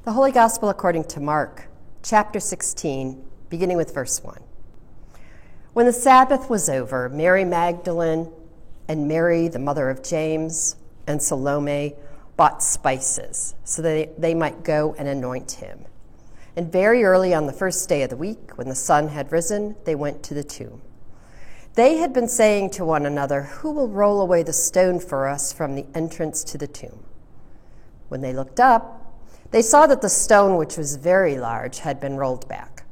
The Holy Gospel according to Mark, chapter 16, beginning with verse 1. When the Sabbath was over, Mary Magdalene and Mary, the mother of James, and Salome bought spices so that they might go and anoint him. And very early on the first day of the week, when the sun had risen, they went to the tomb. They had been saying to one another, "Who will roll away the stone for us from the entrance to the tomb?" When they looked up, they saw that the stone, which was very large, had been rolled back.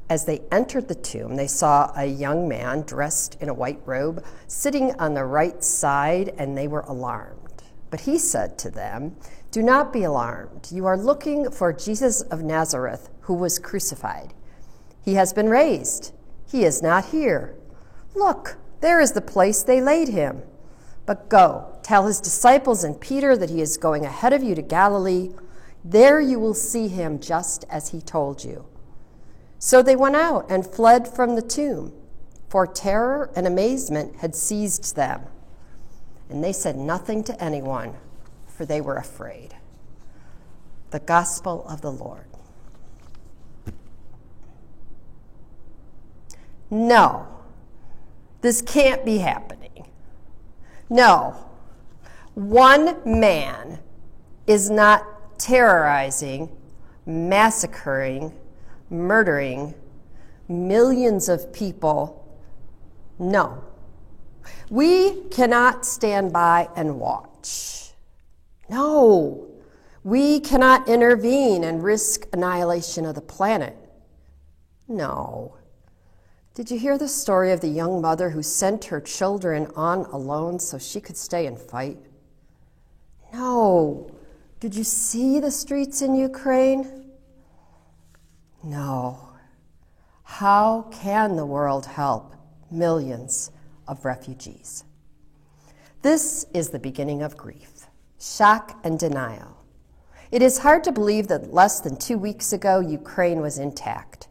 As they entered the tomb, they saw a young man dressed in a white robe sitting on the right side, and they were alarmed. But he said to them, "Do not be alarmed. You are looking for Jesus of Nazareth, who was crucified. He has been raised. He is not here. Look, there is the place they laid him. But go, tell his disciples and Peter that he is going ahead of you to Galilee. There you will see him just as he told you." So they went out and fled from the tomb, for terror and amazement had seized them. And they said nothing to anyone, for they were afraid. The Gospel of the Lord. No, this can't be happening. No, one man is not terrorizing, massacring, murdering millions of people. No, we cannot stand by and watch. No, we cannot intervene and risk annihilation of the planet. No. Did you hear the story of the young mother who sent her children on alone so she could stay and fight? No. Did you see the streets in Ukraine? No. How can the world help millions of refugees? This is the beginning of grief, shock, and denial. It is hard to believe that less than 2 weeks ago, Ukraine was intact.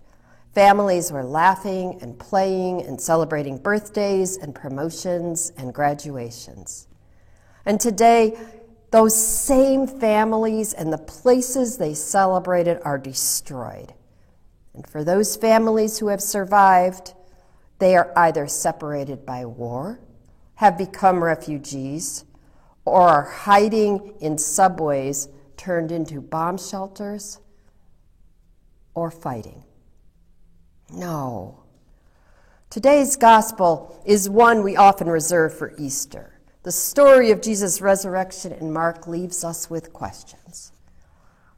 Families were laughing and playing and celebrating birthdays and promotions and graduations. And today, those same families and the places they celebrated are destroyed. And for those families who have survived, they are either separated by war, have become refugees, or are hiding in subways turned into bomb shelters, or fighting. No. Today's gospel is one we often reserve for Easter. The story of Jesus' resurrection in Mark leaves us with questions.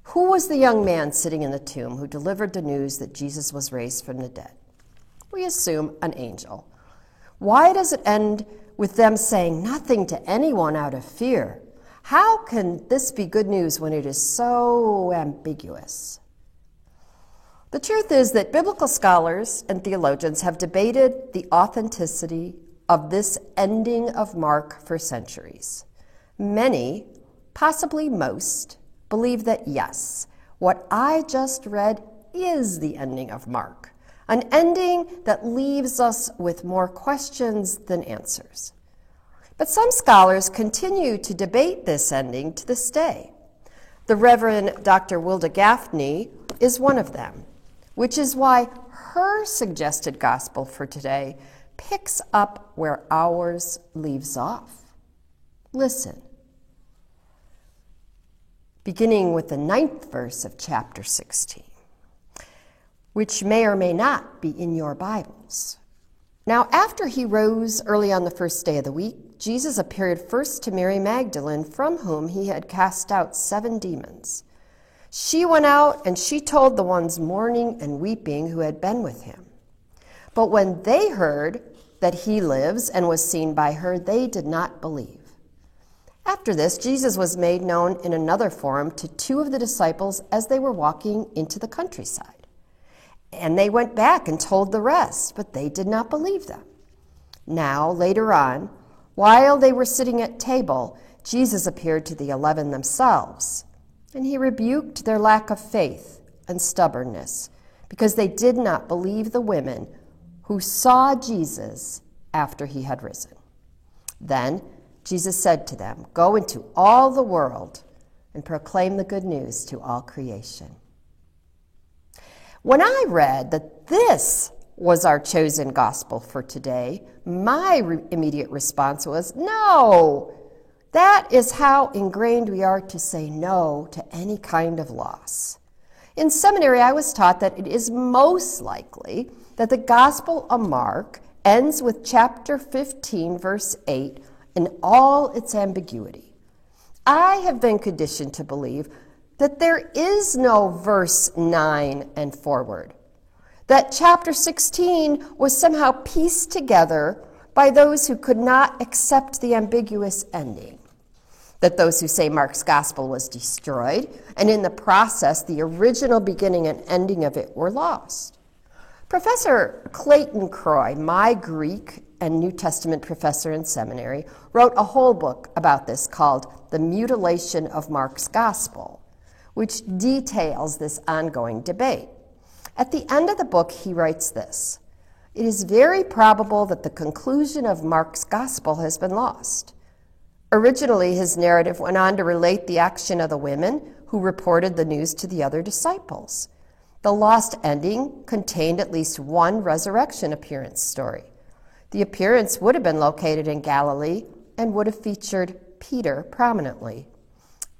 Who was the young man sitting in the tomb who delivered the news that Jesus was raised from the dead? We assume an angel. Why does it end with them saying nothing to anyone out of fear? How can this be good news when it is so ambiguous? The truth is that biblical scholars and theologians have debated the authenticity of this ending of Mark for centuries. Many, possibly most, believe that yes, what I just read is the ending of Mark, an ending that leaves us with more questions than answers. But some scholars continue to debate this ending to this day. The Reverend Dr. Wilda Gaffney is one of them, which is why her suggested gospel for today picks up where ours leaves off. Listen. Beginning with the 9th verse of chapter 16, which may or may not be in your Bibles. Now, after he rose early on the first day of the week, Jesus appeared first to Mary Magdalene, from whom he had cast out 7 demons. She went out and she told the ones mourning and weeping who had been with him. But when they heard that he lives and was seen by her, they did not believe. After this, Jesus was made known in another form to 2 of the disciples as they were walking into the countryside. And they went back and told the rest, but they did not believe them. Now, later on, while they were sitting at table, Jesus appeared to the 11 themselves. And he rebuked their lack of faith and stubbornness, because they did not believe the women who saw Jesus after he had risen. Then Jesus said to them, "Go into all the world and proclaim the good news to all creation. When I read that this was our chosen gospel for today, my immediate response was, no! That is how ingrained we are to say no to any kind of loss. In seminary, I was taught that it is most likely that the Gospel of Mark ends with chapter 15, verse 8, in all its ambiguity. I have been conditioned to believe that there is no verse 9 and forward, that chapter 16 was somehow pieced together by those who could not accept the ambiguous ending, that those who say Mark's gospel was destroyed, and in the process, the original beginning and ending of it were lost. Professor Clayton Croy, my Greek and New Testament professor in seminary, wrote a whole book about this called The Mutilation of Mark's Gospel, which details this ongoing debate. At the end of the book, he writes this: "It is very probable that the conclusion of Mark's gospel has been lost. Originally, his narrative went on to relate the action of the women who reported the news to the other disciples. The lost ending contained at least one resurrection appearance story. The appearance would have been located in Galilee and would have featured Peter prominently."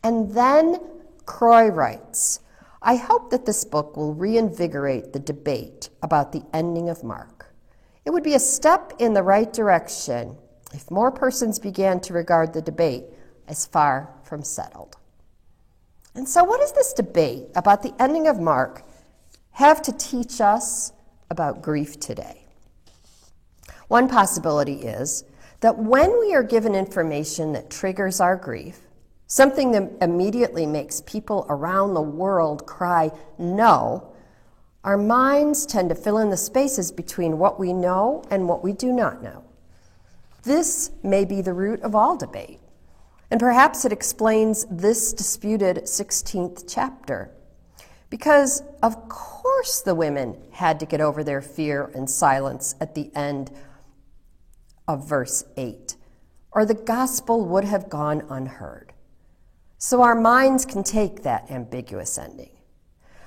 And then Croy writes, "I hope that this book will reinvigorate the debate about the ending of Mark. It would be a step in the right direction if more persons began to regard the debate as far from settled." And so what does this debate about the ending of Mark have to teach us about grief today? One possibility is that when we are given information that triggers our grief, something that immediately makes people around the world cry no, our minds tend to fill in the spaces between what we know and what we do not know. This may be the root of all debate, and perhaps it explains this disputed 16th chapter. Because, of course, the women had to get over their fear and silence at the end of verse 8, or the gospel would have gone unheard. So our minds can take that ambiguous ending.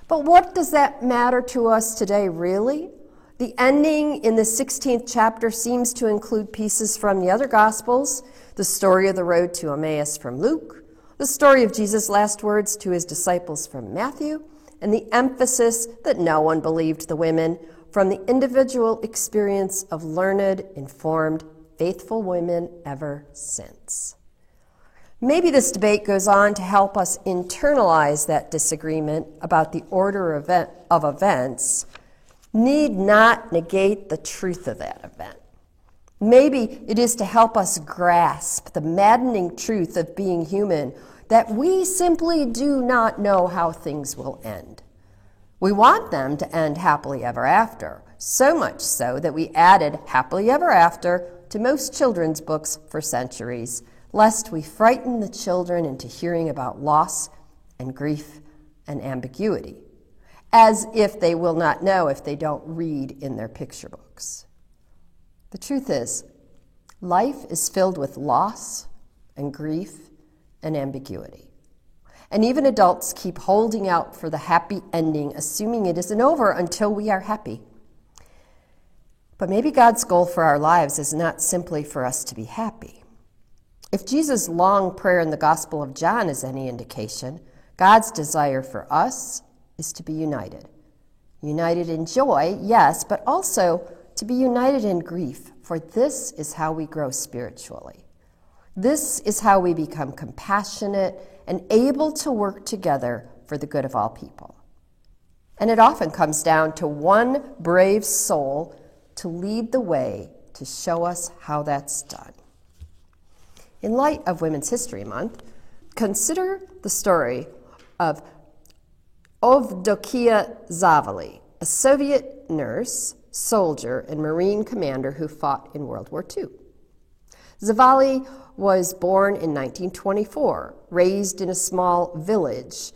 But what does that matter to us today, really? The ending in the 16th chapter seems to include pieces from the other Gospels, the story of the road to Emmaus from Luke, the story of Jesus' last words to his disciples from Matthew, and the emphasis that no one believed the women from the individual experience of learned, informed, faithful women ever since. Maybe this debate goes on to help us internalize that disagreement about the order of events need not negate the truth of that event. Maybe it is to help us grasp the maddening truth of being human, that we simply do not know how things will end. We want them to end happily ever after, so much so that we added happily ever after to most children's books for centuries, lest we frighten the children into hearing about loss and grief and ambiguity, as if they will not know if they don't read in their picture books. The truth is, life is filled with loss and grief and ambiguity. And even adults keep holding out for the happy ending, assuming it isn't over until we are happy. But maybe God's goal for our lives is not simply for us to be happy. If Jesus' long prayer in the Gospel of John is any indication, God's desire for us is to be united. United in joy, yes, but also to be united in grief, for this is how we grow spiritually. This is how we become compassionate and able to work together for the good of all people. And it often comes down to one brave soul to lead the way to show us how that's done. In light of Women's History Month, consider the story of Evdokia Zavali, a Soviet nurse, soldier, and Marine commander who fought in World War II. Zavali was born in 1924, raised in a small village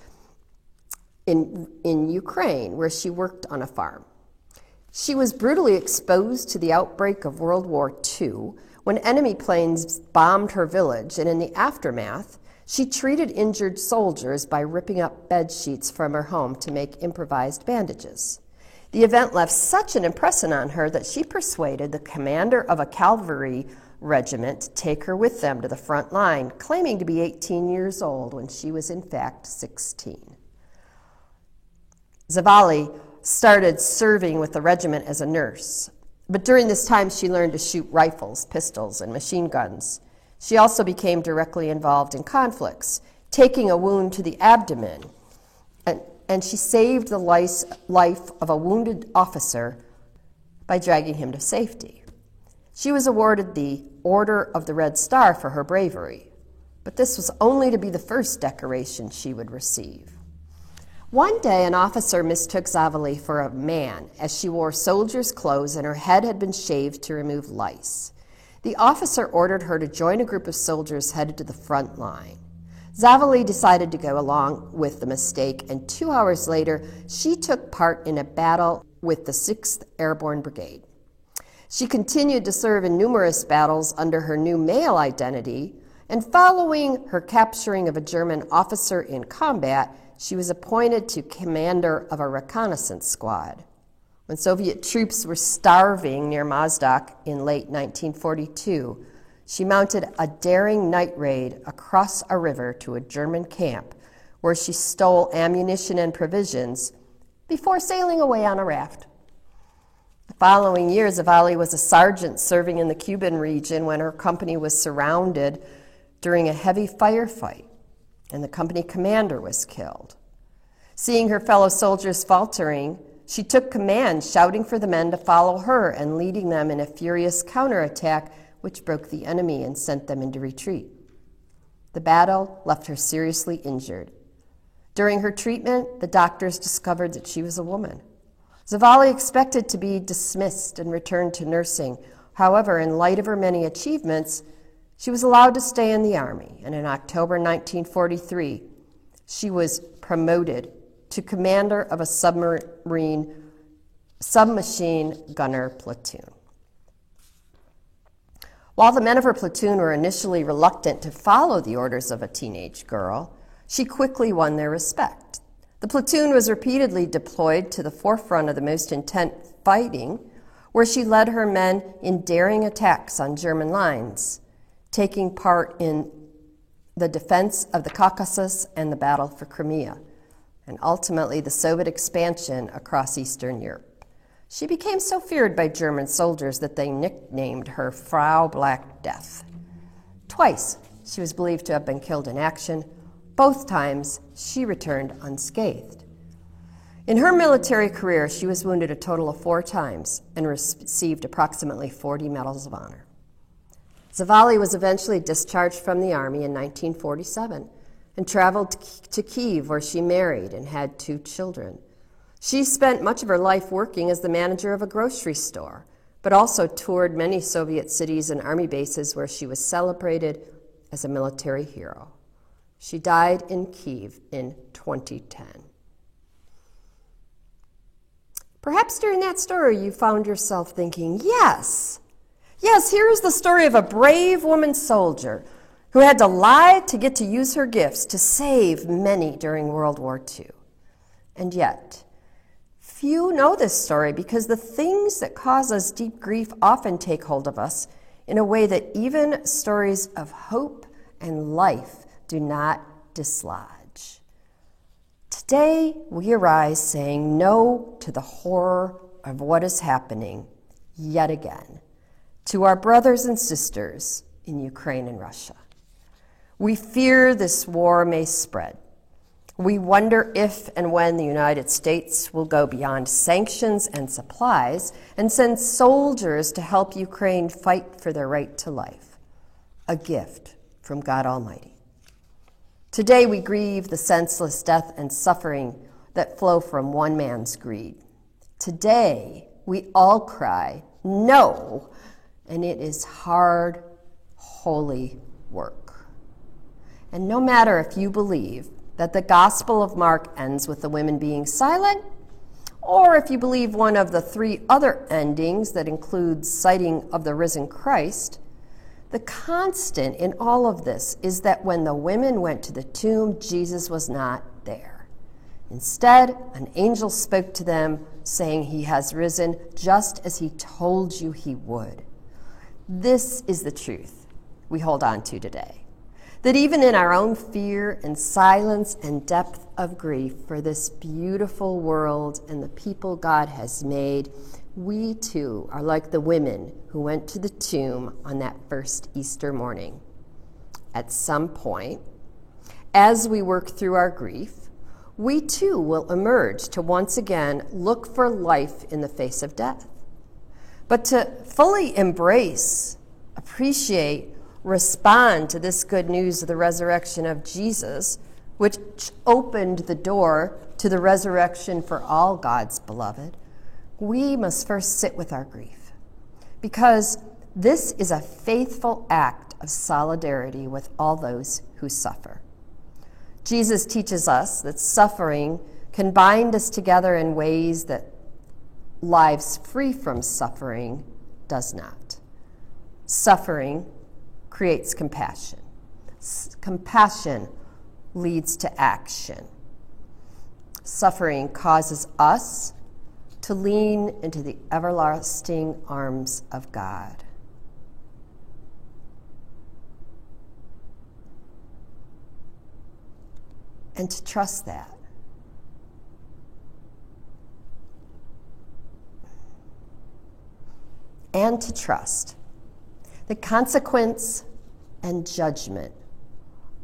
in Ukraine, where she worked on a farm. She was brutally exposed to the outbreak of World War II when enemy planes bombed her village, and in the aftermath, She treated injured soldiers by ripping up bed sheets from her home to make improvised bandages. The event left such an impression on her that she persuaded the commander of a cavalry regiment to take her with them to the front line, claiming to be 18 years old when she was in fact 16. Zavalli started serving with the regiment as a nurse, but during this time she learned to shoot rifles, pistols, and machine guns. She also became directly involved in conflicts, taking a wound to the abdomen, and she saved the life of a wounded officer by dragging him to safety. She was awarded the Order of the Red Star for her bravery, but this was only to be the first decoration she would receive. One day, an officer mistook Zavalli for a man, as she wore soldier's clothes and her head had been shaved to remove lice. The officer ordered her to join a group of soldiers headed to the front line. Zavalli decided to go along with the mistake, and 2 hours later, she took part in a battle with the 6th Airborne Brigade. She continued to serve in numerous battles under her new male identity, and following her capturing of a German officer in combat, she was appointed to commander of a reconnaissance squad. When Soviet troops were starving near Mozdok in late 1942, she mounted a daring night raid across a river to a German camp where she stole ammunition and provisions before sailing away on a raft. The following year, Zavalli was a sergeant serving in the Cuban region when her company was surrounded during a heavy firefight, and the company commander was killed. Seeing her fellow soldiers faltering, she took command, shouting for the men to follow her and leading them in a furious counterattack which broke the enemy and sent them into retreat. The battle left her seriously injured. During her treatment, the doctors discovered that she was a woman. Zavalli expected to be dismissed and returned to nursing. However, in light of her many achievements, she was allowed to stay in the Army, and in October 1943, she was promoted to commander of a submachine gunner platoon. While the men of her platoon were initially reluctant to follow the orders of a teenage girl, she quickly won their respect. The platoon was repeatedly deployed to the forefront of the most intense fighting, where she led her men in daring attacks on German lines, taking part in the defense of the Caucasus and the battle for Crimea, and ultimately the Soviet expansion across Eastern Europe. She became so feared by German soldiers that they nicknamed her Frau Black Death. Twice she was believed to have been killed in action. Both times she returned unscathed. In her military career, she was wounded a total of 4 times and received approximately 40 medals of honor. Zavalli was eventually discharged from the Army in 1947 and traveled to Kyiv, where she married and had 2 children. She spent much of her life working as the manager of a grocery store, but also toured many Soviet cities and army bases where she was celebrated as a military hero. She died in Kyiv in 2010. Perhaps during that story you found yourself thinking, yes, here is the story of a brave woman soldier who had to lie to get to use her gifts to save many during World War II. And yet, few know this story because the things that cause us deep grief often take hold of us in a way that even stories of hope and life do not dislodge. Today, we arise saying no to the horror of what is happening yet again to our brothers and sisters in Ukraine and Russia. We fear this war may spread. We wonder if and when the United States will go beyond sanctions and supplies and send soldiers to help Ukraine fight for their right to life, a gift from God Almighty. Today we grieve the senseless death and suffering that flow from one man's greed. Today we all cry, no, and it is hard, holy work. And no matter if you believe that the Gospel of Mark ends with the women being silent, or if you believe one of the 3 other endings that includes sighting of the risen Christ, The constant in all of this is that when the women went to the tomb, Jesus was not there. Instead, an angel spoke to them, saying, "He has risen, just as he told you he would." This is the truth we hold on to today. That even in our own fear and silence and depth of grief for this beautiful world and the people God has made, we too are like the women who went to the tomb on that first Easter morning. At some point, as we work through our grief, we too will emerge to once again look for life in the face of death. But to fully embrace, appreciate, respond to this good news of the resurrection of Jesus, which opened the door to the resurrection for all God's beloved, we must first sit with our grief, because this is a faithful act of solidarity with all those who suffer. Jesus teaches us that suffering can bind us together in ways that lives free from suffering does not. Suffering creates compassion. Compassion leads to action. Suffering causes us to lean into the everlasting arms of God. And to trust that. And to trust the consequence and judgment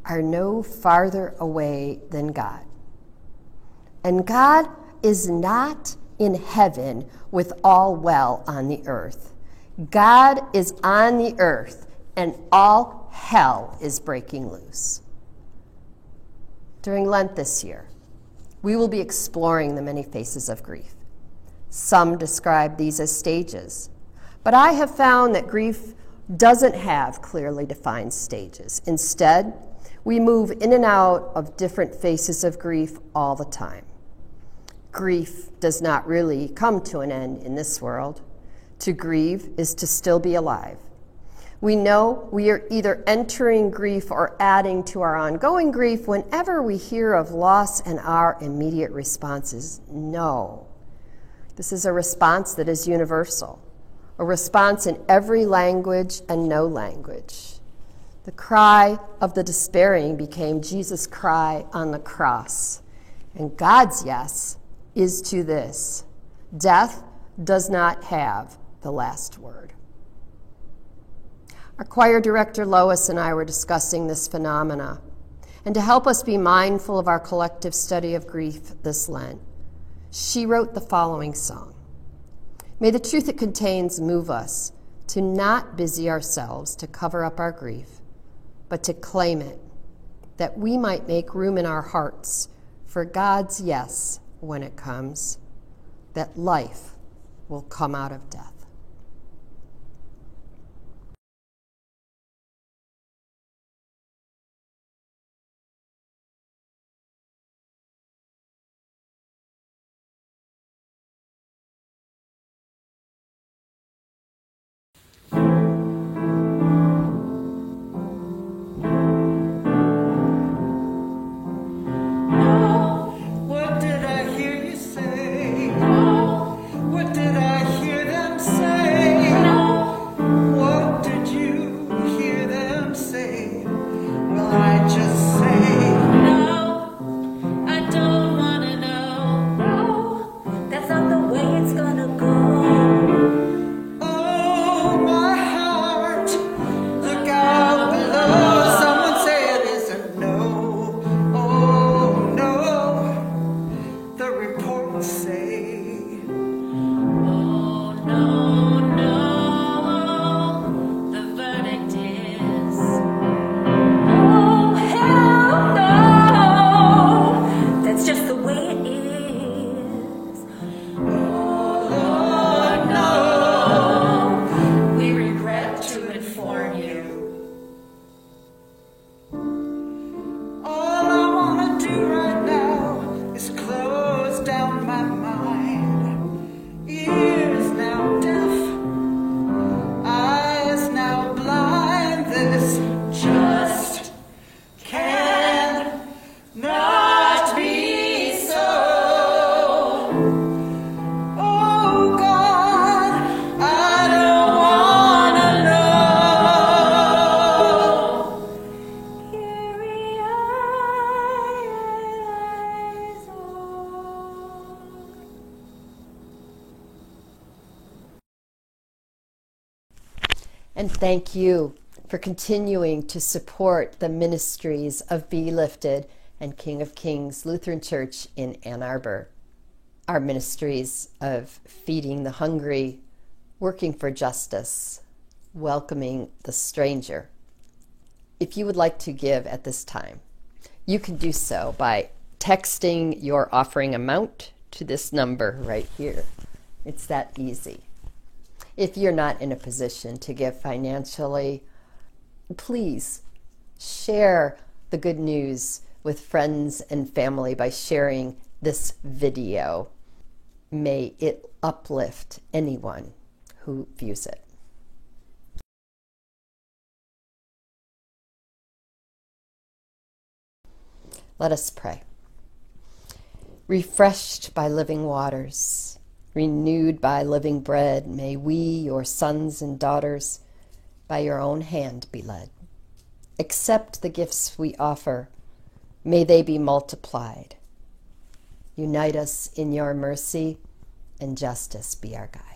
are no farther away than God. And God is not in heaven with all well on the earth. God is on the earth, and all hell is breaking loose. During Lent this year, we will be exploring the many faces of grief. Some describe these as stages, but I have found that grief doesn't have clearly defined stages. Instead, we move in and out of different faces of grief all the time. Grief does not really come to an end in this world. To grieve is to still be alive. We know we are either entering grief or adding to our ongoing grief whenever we hear of loss, and our immediate response is no. This is a response that is universal, a response in every language and no language. The cry of the despairing became Jesus' cry on the cross. And God's yes is to this: death does not have the last word. Our choir director Lois and I were discussing this phenomena, and to help us be mindful of our collective study of grief this Lent, she wrote the following song. May the truth it contains move us to not busy ourselves to cover up our grief, but to claim it, that we might make room in our hearts for God's yes when it comes, that life will come out of death. What did I hear you say? What did I hear them say? And thank you for continuing to support the ministries of Be Lifted and King of Kings Lutheran Church in Ann Arbor. Our ministries of feeding the hungry, working for justice, welcoming the stranger. If you would like to give at this time, you can do so by texting your offering amount to this number right here. It's that easy. If you're not in a position to give financially, please share the good news with friends and family by sharing this video. May it uplift anyone who views it. Let us pray. Refreshed by living waters, renewed by living bread, may we, your sons and daughters, by your own hand be led. Accept the gifts we offer. May they be multiplied. Unite us in your mercy, and justice be our guide.